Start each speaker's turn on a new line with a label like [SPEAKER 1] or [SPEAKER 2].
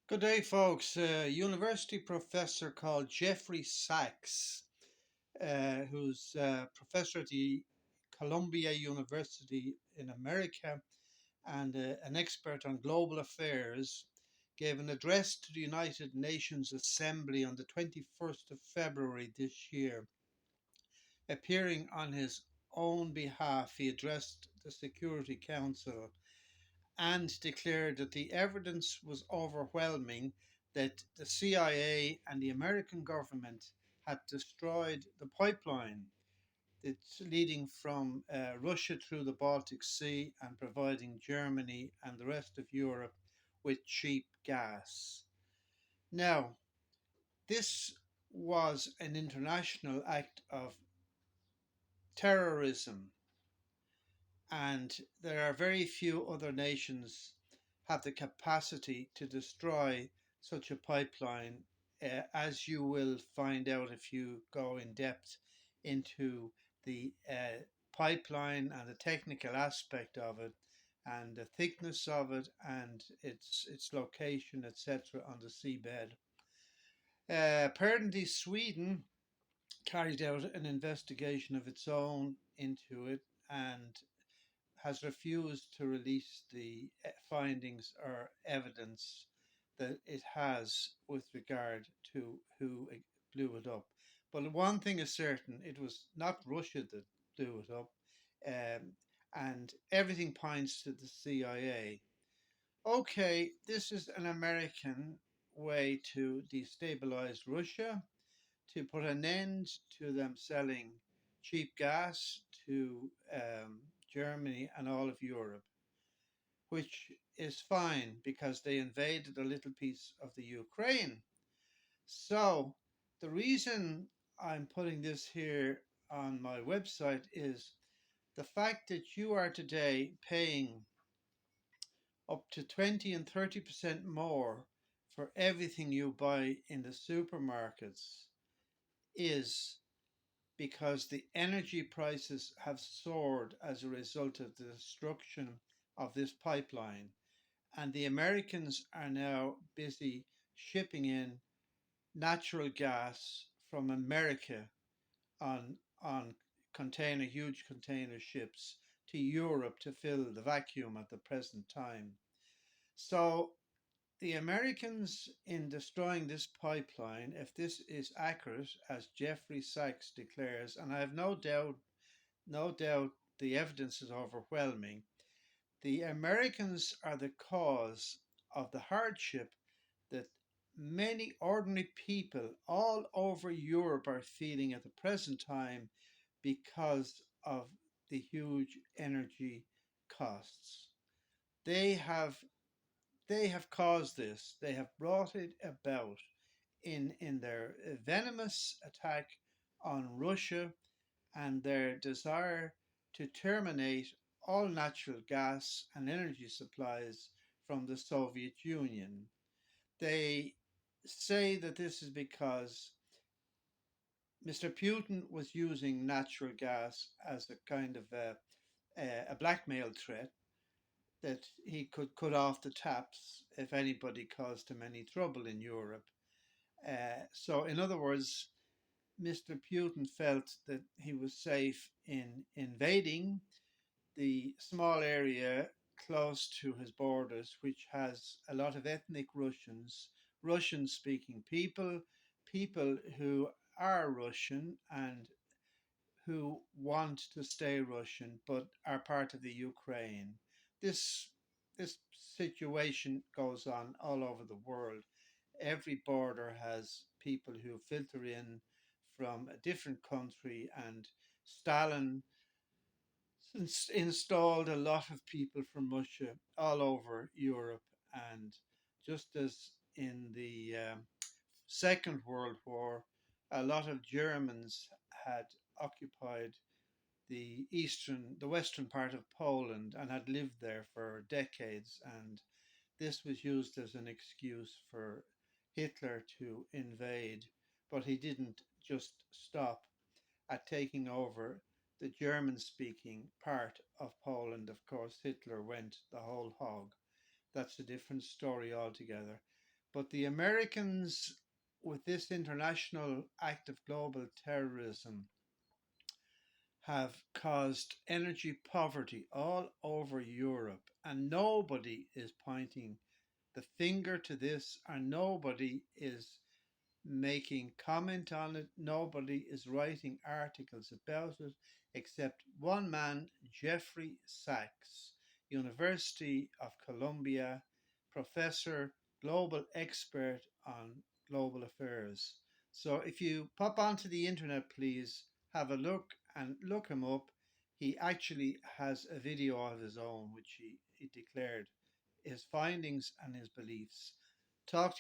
[SPEAKER 1] Good day, folks. A university professor called Jeffrey Sachs, who's a professor at the Columbia University in America and an expert on global affairs, gave an address to the United Nations Assembly on the 21st of February this year. Appearing on his own behalf, he addressed the Security Council and declared that the evidence was overwhelming that the CIA and the American government had destroyed the pipeline that's leading from Russia through the Baltic Sea and providing Germany and the rest of Europe with cheap gas. Now, this was an international act of terrorism, and there are very few other nations have the capacity to destroy such a pipeline, as you will find out if you go in depth into the pipeline and the technical aspect of it and the thickness of it and its location, etc., on the seabed. Apparently, Sweden carried out an investigation of its own into it and has refused to release the findings or evidence that it has with regard to who blew it up. But one thing is certain, it was not Russia that blew it up, um, and everything points to the CIA. Okay, this is an American way to destabilize Russia, to put an end to them selling cheap gas to Germany and all of Europe, which is fine because they invaded a little piece of the Ukraine. So, the reason I'm putting this here on my website is the fact that you are today paying up to 20 and 30% more for everything you buy in the supermarkets is because the energy prices have soared as a result of the destruction of this pipeline. And the Americans are now busy shipping in natural gas from America on huge container ships to Europe to fill the vacuum at the present time. So the Americans, in destroying this pipeline, if this is accurate, as Jeffrey Sachs declares, and I have no doubt the evidence is overwhelming, the Americans are the cause of the hardship that many ordinary people all over Europe are feeling at the present time because of the huge energy costs. They have they have caused this. They have brought it about in their venomous attack on Russia and their desire to terminate all natural gas and energy supplies from the Soviet Union. They say that this is because Mr. Putin was using natural gas as a kind of a blackmail threat that he could cut off the taps if anybody caused him any trouble in Europe. So, in other words, Mr. Putin felt that he was safe in invading the small area close to his borders, which has a lot of ethnic Russians, Russian speaking people, people who are Russian and who want to stay Russian but are part of the Ukraine. This this situation goes on all over the world. Every border has people who filter in from a different country, and Stalin installed a lot of people from Russia all over Europe. And just as in the Second World War, a lot of Germans had occupied the western part of Poland and had lived there for decades, and this was used as an excuse for Hitler to invade, but he didn't just stop at taking over the German speaking part of Poland. Of course, Hitler went the whole hog. That's a different story altogether. But the Americans, with this international act of global terrorism, have caused energy poverty all over Europe, and nobody is pointing the finger to this, and nobody is making comment on it. Nobody is writing articles about it except one man, Jeffrey Sachs, University of Columbia, professor, global expert on global affairs. So if you pop onto the internet, please have a look and look him up. He actually has a video of his own, which he declared his findings and his beliefs. Talk